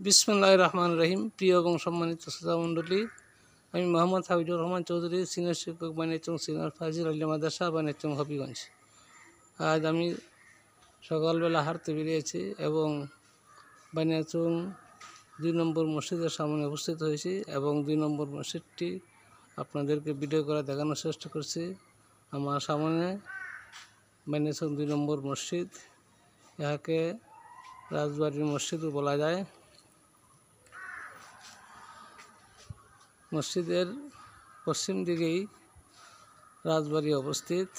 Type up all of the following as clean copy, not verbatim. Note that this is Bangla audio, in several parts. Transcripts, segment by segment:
বিসমিল্লাহির রহমানির রহিম। প্রিয় এবং সম্মানিত শ্রোতামণ্ডলী, আমি মোহাম্মদ হাবিবুর রহমান চৌধুরী, সিনিয়র শিক্ষক বানিয়াচং সিনিয়র ফাজিল আলিয়া মাদ্রাসা বানিয়াচং হবিগঞ্জ। আজ আমি সকালবেলা হাঁটতে বেরিয়েছি এবং বানিয়াচং 2 নম্বর মসজিদের সামনে উপস্থিত হয়েছি এবং 2 নম্বর মসজিদটি আপনাদেরকে ভিডিও করে দেখানোর চেষ্টা করছি। আমার সামনে বানিয়াচং 2 নম্বর মসজিদ, ইহাকে রাজবাড়ির মসজিদও বলা যায়। মসজিদের পশ্চিম দিকেই রাজবাড়ি অবস্থিত।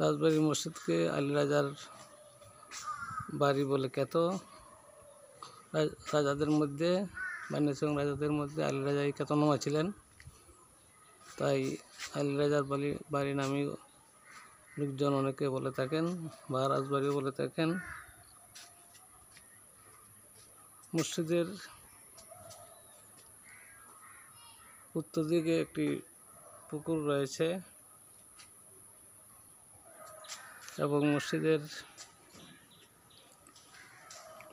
রাজবাড়ির মসজিদকে আলী রাজার বাড়ি বলে খ্যাত। রাজাদের মধ্যে বানিয়াচং রাজাদের মধ্যে আলী রাজাই খ্যাতনামা ছিলেন, তাই আলী রাজার বাড়ি নামে লোকজন অনেকে বলে থাকেন বা রাজবাড়িও বলে থাকেন। মসজিদের উত্তর দিকে একটি পুকুর রয়েছে এবং মসজিদের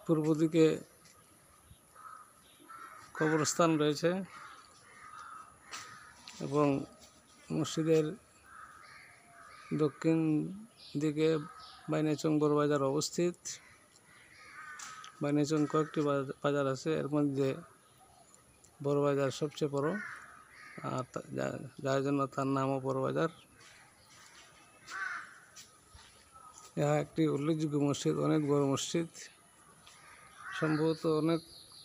পূর্ব দিকে কবরস্থান রয়েছে এবং মসজিদের দক্ষিণ দিকে বানিয়াচং বড় বাজার অবস্থিত। বানিয়াচং কয়েকটি বাজার আছে, এর মধ্যে বড় বাজার সবচেয়ে বড়, আর যার জন্য তার নামও বড় বাজার। ইহা একটি উল্লেখযোগ্য মসজিদ, অনেক বড় মসজিদ, সম্ভবত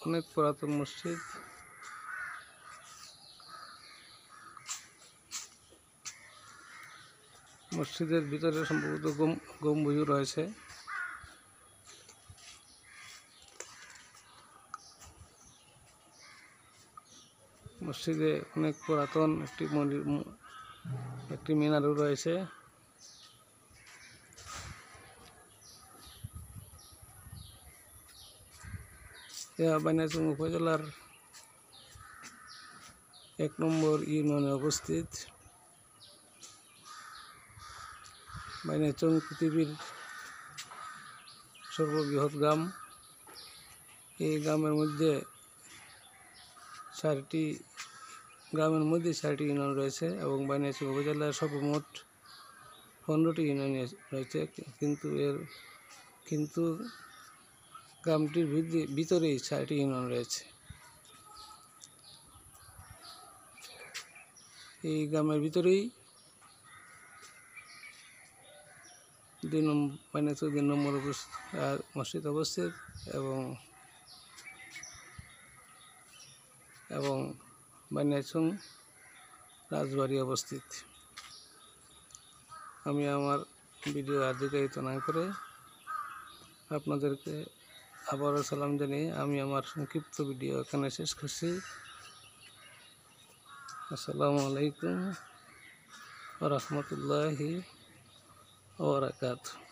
অনেক পুরাতন মসজিদ। মসজিদের ভিতরে সম্ভবত গম্বুজও রয়েছে। মসজিদে অনেক পুরাতন একটি মিনারও রয়েছে। বানিয়াচং উপজেলার 1 নম্বর ইউনিয়নে অবস্থিত। বানিয়াচং পৃথিবীর সর্ববৃহৎ গ্রাম। এই গ্রামের মধ্যে 4টি ইউনিয়ন রয়েছে এবং বানিয়াচং উপজেলার সর্বমোট 15টি ইউনিয়ন রয়েছে, কিন্তু গ্রামটির ভিতরেই 4টি ইউনিয়ন রয়েছে। এই গ্রামের ভিতরেই বানিয়াচং 2 নম্বর মসজিদ অবস্থিত এবং বানিয়াচং রাজবাড়ি অবস্থিত। আমি আমার ভিডিও আর দীর্ঘায়িত না করে আপনাদেরকে আবারও সালাম জানিয়ে আমি আমার সংক্ষিপ্ত ভিডিও এখানে শেষ করছি। আসসালামু আলাইকুম ওয়া রাহমাতুল্লাহি ওয়া বারাকাতুহু।